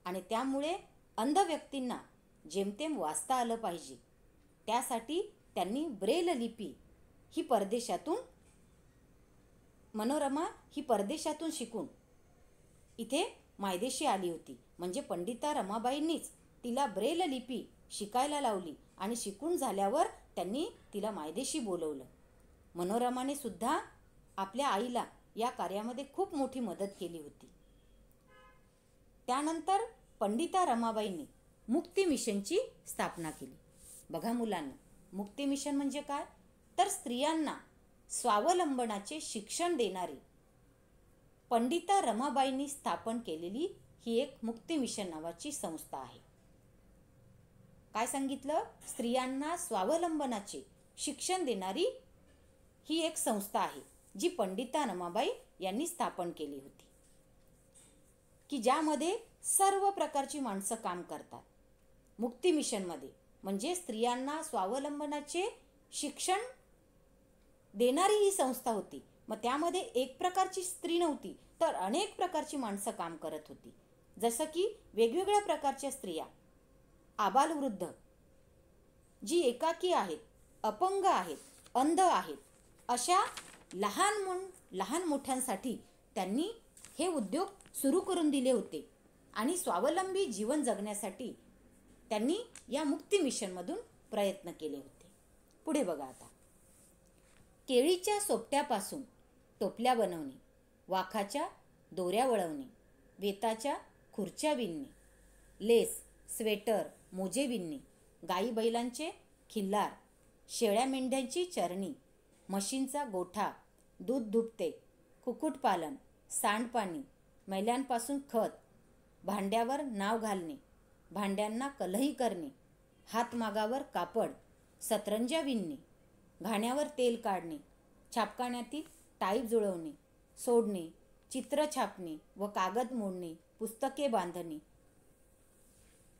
आणि त्यामुळे अंध व्यक्तींना जेमतेम वाचता आलं पाहिजे, त्यासाठी त्यांनी ब्रेल लिपी ही मनोरमा ही परदेशातून शिकून इथे मायदेशी आली होती. म्हणजे पंडिता रमाबाईंनीच तिला ब्रेल लिपी शिकायला लावली आणि शिकून झाल्यावर त्यांनी तिला मायदेशी बोलवलं. मनोरमाने सुद्धा आपल्या आईला या कार्यामध्ये खूप मोठी मदत केली होती. त्यानंतर पंडिता रमाबाईंनी मुक्ती मिशनची स्थापना केली. बघा मुलांना, मुक्ती मिशन म्हणजे काय? तर स्त्रियांना स्वावलंबनाचे शिक्षण देणारी पंडिता रमाबाईंनी स्थापन केलेली ही एक मुक्ती मिशन नावाची संस्था आहे. काय सांगितलं? स्त्रियांना स्वावलंबनाचे शिक्षण देणारी ही एक संस्था आहे जी पंडिता रमाबाई यांनी स्थापन केली होती, की ज्यामध्ये सर्व प्रकारची माणसं काम करतात. मुक्ती मिशनमध्ये म्हणजे स्त्रियांना स्वावलंबनाचे शिक्षण देणारी ही संस्था होती. मग त्यामध्ये एक प्रकारची स्त्री नव्हती, तर अनेक प्रकारची माणसं काम करत होती. जसं की वेगवेगळ्या प्रकारच्या स्त्रिया, आबालवृद्ध, जी एकाकी आहेत, अपंग आहेत, अंध आहेत, अशा लहान मोठ्यांसाठी त्यांनी हे उद्योग सुरू करून दिले होते आणि स्वावलंबी जीवन जगण्यासाठी त्यांनी या मुक्ती मिशनमधून प्रयत्न केले होते. पुढे बघा आता, केळीच्या सोपट्यापासून टोपल्या बनवणे, वाखाच्या दोऱ्या वळवणे, वेताच्या खुर्च्या विणणे, लेस, स्वेटर, मोजे विणणे, गाई बैलांचे खिल्लार, शेळ्या मेंढ्यांची चरणी, म्हशींचा गोठा, दूध दुभते, कुक्कुटपालन, सांडपाणी, मैल्यांपासून खत, भांड्यावर नाव घालणे, भांड्यांना कलही करणे, हातमागावर कापड, सतरंज्या विणणे, घाण्यावर तेल काढणे, छापखान्यातील टाईप जुळवणे, सोडणे, चित्र छापणे व कागद मोडणे, पुस्तके बांधणे,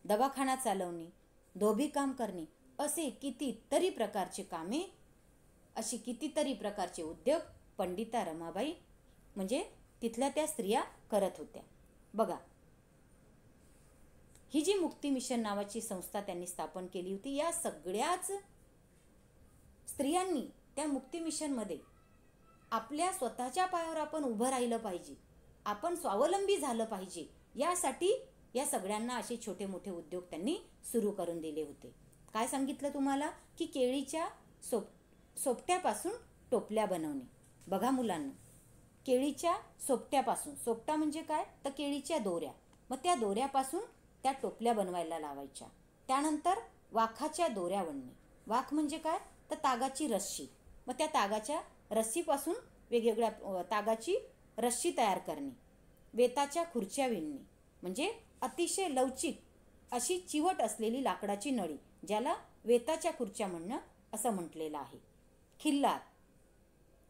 दवाखाना चालवणे, धोबी काम करणे, असे कितीतरी प्रकारचे कामे, अशी कितीतरी प्रकारचे उद्योग पंडिता रमाबाई म्हणजे तिथल्या त्या स्त्रिया करत होत्या. बघा, ही जी मुक्ती मिशन नावाची संस्था त्यांनी स्थापन केली होती, या सगळ्याच स्त्रियांनी त्या मुक्ती मिशनमध्ये आपल्या स्वतःच्या पायावर आपण उभं राहिलं पाहिजे, आपण स्वावलंबी झालं पाहिजे, यासाठी या सगळ्यांना असे छोटे मोठे उद्योग त्यांनी सुरू करून दिले होते. काय सांगितलं तुम्हाला? की केळीच्या सोपट्यापासून टोपल्या बनवणे. बघा मुलांना, केळीच्या सोपट्यापासून, सोपटा म्हणजे काय? तर केळीच्या दोऱ्या, मग त्या दोऱ्यापासून त्या टोपल्या बनवायला लावायच्या. त्यानंतर वाखाच्या दोऱ्या वणणे, वाख म्हणजे काय? तर तागाची रस्सी, मग त्या तागाच्या रस्सीपासून वेगवेगळ्या तागाची रस्सी तयार करणे. वेताच्या खुर्च्या विणणे म्हणजे अतिशय लवचिक अशी चिवट असलेली लाकडाची नळी, ज्याला वेताच्या खुर्च्या म्हणणं असं म्हटलेलं आहे. खिल्लार,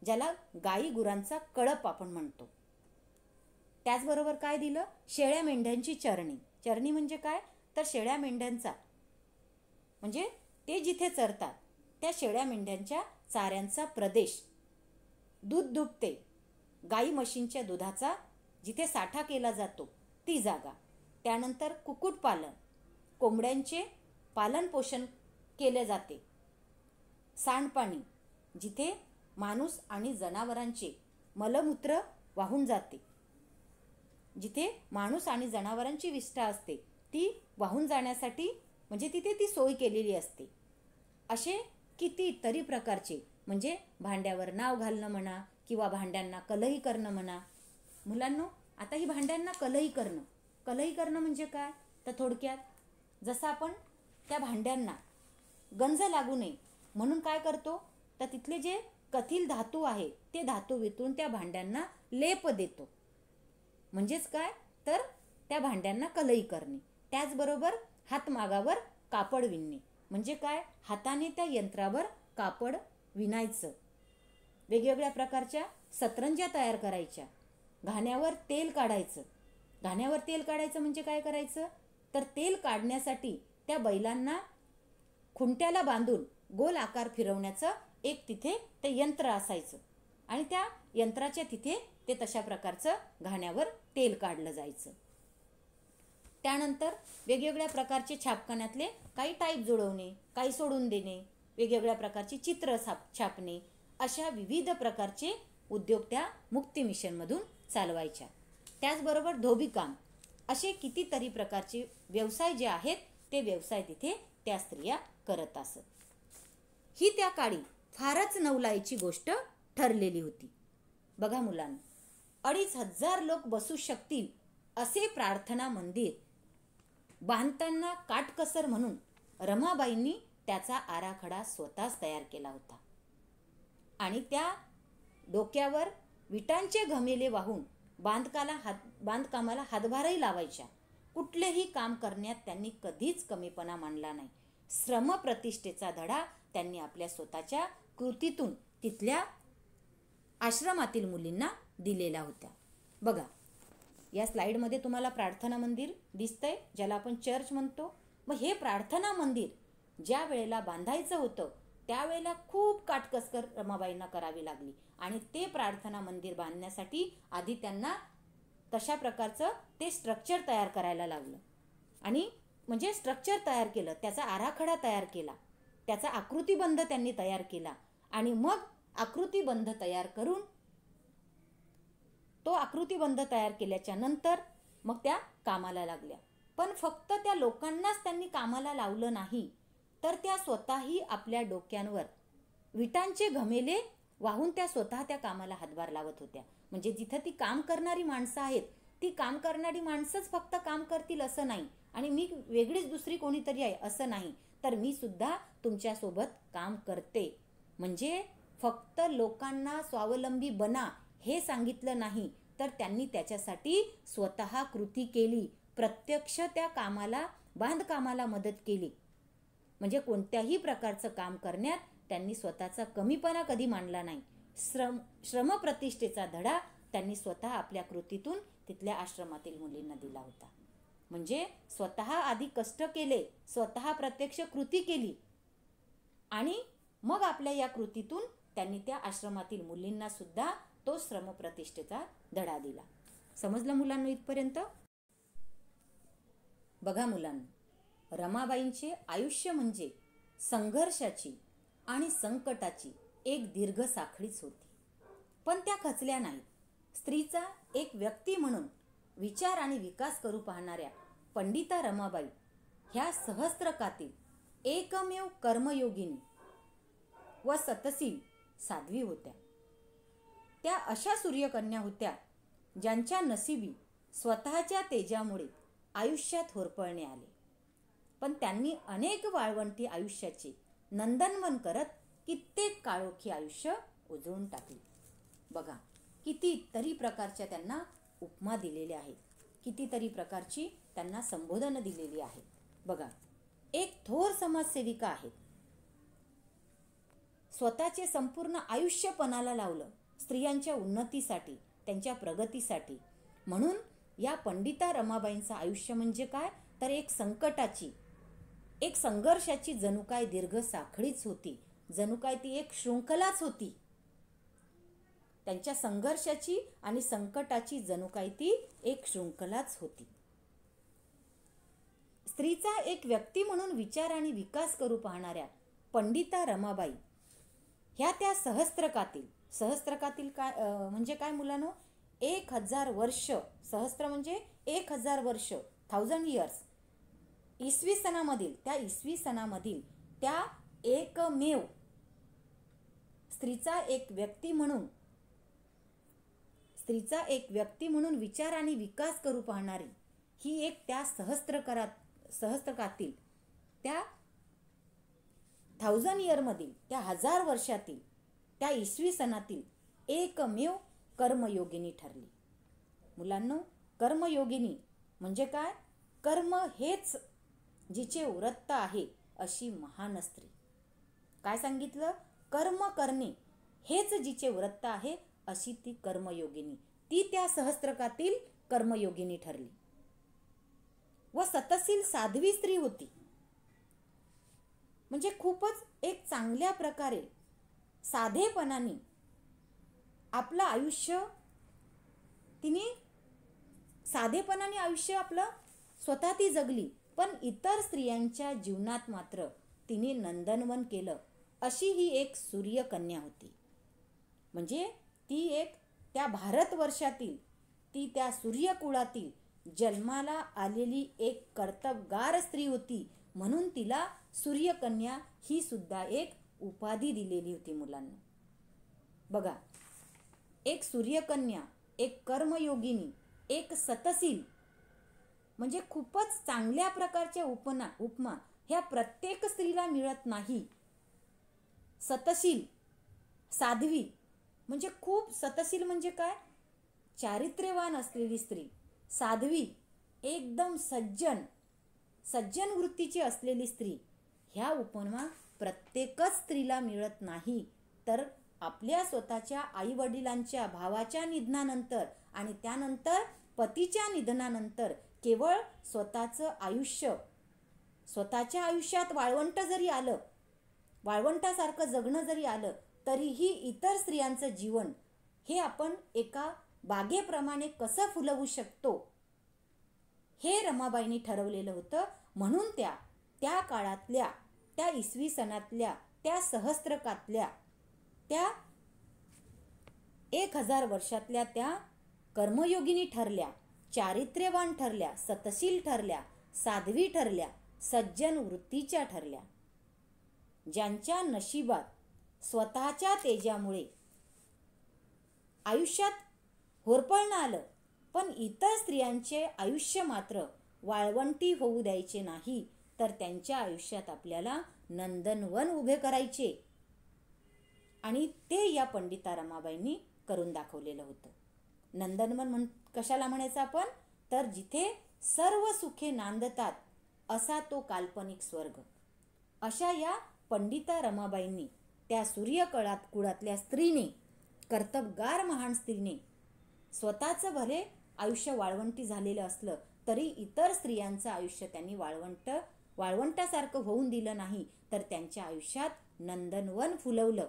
ज्याला गाई गुरांचा कळप आपण म्हणतो. त्याचबरोबर काय दिलं? शेळ्या मेंढ्यांची चरणी. चरणी म्हणजे काय? तर शेळ्या मेंढ्यांचा म्हणजे ते जिथे चरतात त्या शेळ्या मेंढ्यांच्या चाऱ्यांचा प्रदेश. दूध दुभते, गाई म्हशींच्या दुधाचा जिथे साठा केला जातो ती जागा. त्यानंतर कुक्कुटपालन, कोंबड्यांचे पालन पोषण केले जाते. सांडपाणी, जिथे माणूस आणि जनावरांचे मलमूत्र वाहून जाते, जिथे माणूस आणि जनावरांची विष्ठा असते ती वाहून जाण्यासाठी म्हणजे तिथे ती सोय केलेली असते. असे कितीतरी प्रकारचे म्हणजे भांड्यावर नाव घालणं म्हणा किंवा भांड्यांना कलही करणं म्हणा. मुलांनो, आता ही भांड्यांना कलही करणं म्हणजे काय? तर थोडक्यात जसं आपण त्या भांड्यांना गंज लागू नये म्हणून काय करतो, तर तिथले जे कथील धातू आहे ते धातू वितळून त्या भांड्यांना लेप देतो. म्हणजेच काय? तर त्या भांड्यांना कलही करणे. त्याचबरोबर हातमागावर कापड विणणे म्हणजे काय? हाताने त्या यंत्रावर कापड विणायचं. वेगवेगळ्या प्रकारच्या सतरंज्या तयार करायच्या. घाण्यावर तेल काढायचं. घाण्यावर तेल काढायचं म्हणजे काय करायचं, तर तेल काढण्यासाठी त्या बैलांना खुंट्याला बांधून गोल आकार फिरवण्याचं एक तिथे ते यंत्र असायचं आणि त्या यंत्राच्या तिथे ते तशा प्रकारचं घाण्यावर तेल काढलं जायचं. त्यानंतर वेगवेगळ्या प्रकारचे छापखान्यातले काही टाईप जुळवणे, काही सोडून देणे, वेगवेगळ्या प्रकारची चित्र छापणे, अशा विविध प्रकारचे उद्योग त्या मुक्ती मिशनमधून चालवायच्या. त्याचबरोबर धोबीकाम असे कितीतरी प्रकारचे व्यवसाय जे आहेत ते व्यवसाय तिथे त्या स्त्रिया करत असत. ही त्या काळी फारच नवलाईची गोष्ट ठरलेली होती. बघा मुलांनो, 2500 लोक बसू शकतील असे प्रार्थना मंदिर बांधताना काटकसर म्हणून रमाबाईंनी त्याचा आराखडा स्वतःच तयार केला होता आणि त्या डोक्यावर विटांचे घमेले वाहून बांधकामाला हातभारही लावायच्या. कुठलेही काम करण्यात त्यांनी कधीच कमीपणा मानला नाही. श्रमप्रतिष्ठेचा धडा त्यांनी आपल्या स्वतःच्या कृतीतून तिथल्या आश्रमातील मुलींना दिलेला होता. बघा, या स्लाइडमध्ये तुम्हाला प्रार्थना मंदिर दिसतंय, ज्याला आपण चर्च म्हणतो. मग हे प्रार्थना मंदिर ज्या वेळेला बांधायचं होतं त्यावेळेला खूप काटकसर रमाबाईंना करावी लागली आणि ते प्रार्थना मंदिर बांधण्यासाठी आधी त्यांना तशा प्रकारचं ते स्ट्रक्चर तयार करायला लागलं आणि म्हणजे स्ट्रक्चर तयार केलं, त्याचा आराखडा तयार केला, त्याचा आकृतिबंध त्यांनी तयार केला आणि मग आकृतिबंध तयार करून तो आकृतिबंध तयार केल्याच्या नंतर मग त्या कामाला लागल्या. पण फक्त त्या लोकांनाच त्यांनी कामाला लावलं नाही, तर त्या स्वतःही आपल्या डोक्यांवर विटांचे घमेले वाहून त्या स्वतः त्या कामाला हातभार लावत होत्या. म्हणजे जिथं ती काम करणारी माणसं आहेत, ती काम करणारी माणसंच फक्त काम करतील असं नाही आणि मी वेगळीच दुसरी कोणीतरी आहे असं नाही, तर मी सुद्धा तुमच्यासोबत काम करते. म्हणजे फक्त लोकांना स्वावलंबी बना हे सांगितलं नाही, तर त्यांनी त्याच्यासाठी स्वतः कृती केली, प्रत्यक्ष त्या कामाला बांधकामाला मदत केली. म्हणजे कोणत्याही प्रकारचं काम करण्यात त्यांनी स्वतःचा कमीपणा कधी मानला नाही. श्रमप्रतिष्ठेचा धडा त्यांनी स्वतः आपल्या कृतीतून तिथल्या आश्रमातील मुलींना दिला होता. म्हणजे स्वतः आधी कष्ट केले, स्वतः प्रत्यक्ष कृती केली आणि मग आपल्या या कृतीतून त्यांनी त्या आश्रमातील मुलींना सुद्धा तो श्रमप्रतिष्ठेचा धडा दिला. समजलं मुलांना इथपर्यंत? बघा मुलांना, रमाबाईंचे आयुष्य म्हणजे संघर्षाची आणि संकटाची एक दीर्घ साखळीच होती. पण त्या खचल्या नाहीत. स्त्रीचा एक व्यक्ती म्हणून विचार आणि विकास करू पाहणाऱ्या पंडिता रमाबाई ह्या सहस्त्रकातील एकमेव कर्मयोगिनी व सतशील साध्वी होत्या. त्या अशा सूर्यकन्या होत्या ज्यांच्या नशिबी स्वतःच्या तेजामुळे आयुष्यात होरपळणे आले, पण त्यांनी अनेक वाळवंटी आयुष्याचे नंदनवन करत कित्येक काळोखी आयुष्य उजळून टाकले. बघा, कितीतरी प्रकारच्या त्यांना उपमा दिलेल्या आहेत, कितीतरी प्रकारची त्यांना संबोधनं दिलेली आहेत. बघा, एक थोर समाजसेविका आहेत, स्वतःचे संपूर्ण आयुष्य पणाला लावलं स्त्रियांच्या उन्नतीसाठी, त्यांच्या प्रगतीसाठी. म्हणून या पंडिता रमाबाईंचं आयुष्य म्हणजे काय, तर एक संकटाची, एक संघर्षाची जणू काय दीर्घ साखळीच होती, जणू काय ती एक शृंखलाच होती. त्यांच्या संघर्षाची आणि संकटाची जणू काय ती एक शृंखलाच होती. स्त्रीचा एक व्यक्ती म्हणून विचार आणि विकास करू पाहणाऱ्या पंडिता रमाबाई ह्या त्या सहस्त्रकातील काय म्हणजे काय मुलांनो, 1000 वर्ष, सहस्त्र म्हणजे 1000 वर्ष, 1000 इयर्स, इसवी सणामधील त्या एकमेव स्त्रीचा एक व्यक्ती म्हणून विचार आणि विकास करू पाहणारी ही एक त्या सहस्त्रकातील त्या 1000 इयरमधील, त्या 1000 वर्षातील, त्या इसवी सणातील एकमेव कर्मयोगिनी ठरली. मुलांनो, कर्मयोगिनी म्हणजे काय, कर्म हेच जिचे व्रत आहे अशी महान स्त्री. काय सांगितलं, कर्म करणे हेच जिचे व्रत आहे अशी ती कर्मयोगिनी. ती त्या सहस्त्रकातील कर्मयोगिनी ठरली व सतशील साध्वी स्त्री होती. म्हणजे खूपच एक चांगल्या प्रकारे साधेपणाने आपलं आयुष्य तिने साधेपणाने आयुष्य आपलं स्वतः ती जगली, पण इतर स्त्रियांच्या जीवनात मात्र तिने नंदनवन केलं. अशी ही एक सूर्यकन्या होती. म्हणजे ती एक त्या भारतवर्षातील, ती त्या सूर्यकुळातील जन्माला आलेली एक कर्तबगार स्त्री होती. म्हणून तिला सूर्यकन्या ही सुद्धा एक उपाधी दिलेली होती. मुलांना बघा, एक सूर्यकन्या, एक कर्मयोगिनी, एक सतशील, म्हणजे खूपच चांगल्या प्रकारच्या उपमा ह्या प्रत्येक स्त्रीला मिळत नाही. सतशील, साध्वी, म्हणजे खूप सतशील म्हणजे काय, चारित्र्यवान असलेली स्त्री. साध्वी, एकदम सज्जन वृत्तीची असलेली स्त्री. ह्या उपमा प्रत्येकच स्त्रीला मिळत नाही. तर आपल्या स्वतःच्या आईवडिलांच्या, भावाच्या निधनानंतर आणि त्यानंतर पतीच्या निधनानंतर केवळ स्वतःचं आयुष्य, स्वतःच्या आयुष्यात वाळवंट जरी आलं, वाळवंटासारखं जगणं जरी आलं, तरीही इतर स्त्रियांचं जीवन हे आपण एका बागेप्रमाणे कसं फुलवू शकतो, हे रमाबाईंनी ठरवलेलं होतं. म्हणून त्या काळातल्या, त्या इसवी सनातल्या, त्या सहस्त्रकातल्या, त्या 1000 वर्षातल्या त्या कर्मयोगिनी ठरल्या, चारित्र्यवान ठरल्या, सतशील ठरल्या, साध्वी ठरल्या, सज्जन वृत्तीच्या ठरल्या. ज्यांच्या नशिबात स्वतःच्या तेजामुळे आयुष्यात होरपळणं आलं, पण इतर स्त्रियांचे आयुष्य मात्र वाळवंटी होऊ द्यायचे नाही, तर त्यांच्या आयुष्यात आपल्याला नंदनवन उभे करायचे. आणि ते या पंडिता रमाबाईंनी करून दाखवलेलं होतं. नंदनवन कशाला म्हणायचं आपण, तर जिथे सर्व सुखे नांदतात असा तो काल्पनिक स्वर्ग. अशा या पंडिता रमाबाईंनी, त्या कुळातल्या स्त्रीने, कर्तबगार महान स्त्रीने, स्वतःचं भले आयुष्य वाळवंटी झालेलं असलं तरी इतर स्त्रियांचं आयुष्य त्यांनी वाळवंटासारखं होऊन दिलं नाही, तर त्यांच्या आयुष्यात नंदनवन फुलवलं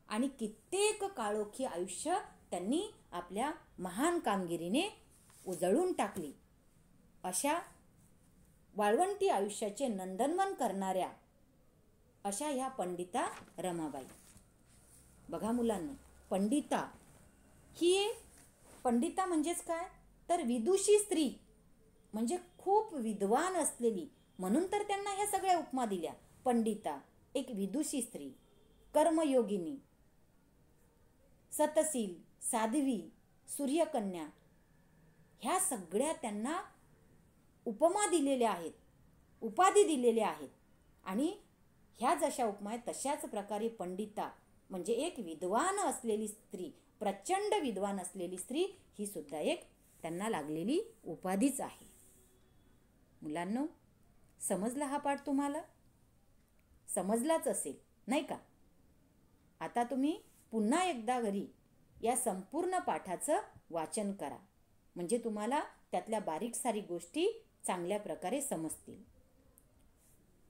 आणि कित्येक काळोखी आयुष्य त्यांनी आपल्या महान कामगिरीने उजळून टाकली. अशा वाळवंटी आयुष्याचे नंदनवन करणाऱ्या अशा ह्या पंडिता रमाबाई. बघा मुलांनो, पंडिता पंडिता म्हणजेच काय, तर विदुषी स्त्री, म्हणजे खूप विद्वान असलेली. म्हणून तर त्यांना ह्या सगळ्या उपमा दिल्या. पंडिता, एक विदुषी स्त्री, कर्मयोगिनी, सतशील, साध्वी, सूर्यकन्या, ह्या सगळ्या त्यांना उपमा दिलेल्या आहेत, उपाधी दिलेल्या आहेत. आणि ह्या जशा उपमा आहेत तशाच प्रकारे पंडिता म्हणजे एक विद्वान असलेली स्त्री, प्रचंड विद्वान असलेली स्त्री, ही सुद्धा एक त्यांना लागलेली उपाधीच आहे. मुलांनो, समजला हा पाठ तुम्हाला? समजलाच असेल नाही का? आता तुम्ही पुन्हा एकदा घरी या संपूर्ण पाठाचं वाचन करा, म्हणजे तुम्हाला त्यातल्या बारीक सारीक गोष्टी चांगल्या प्रकारे समजतील.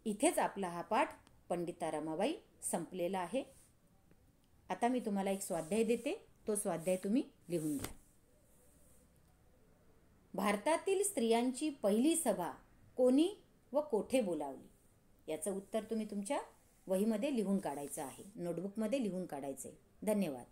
इथेच आपला हा पाठ पंडिता रमाबाई संपलेला आहे. आता मी तुम्हाला एक स्वाध्याय देते, तो स्वाध्याय तुम्ही लिहून घ्या. भारतातील स्त्रियांची पहिली सभा कोणी व कोठे बोलावली? याचं उत्तर तुम्ही तुमच्या वहीमध्ये लिहून काढायचं आहे, नोटबुकमध्ये लिहून काढायचे. धन्यवाद.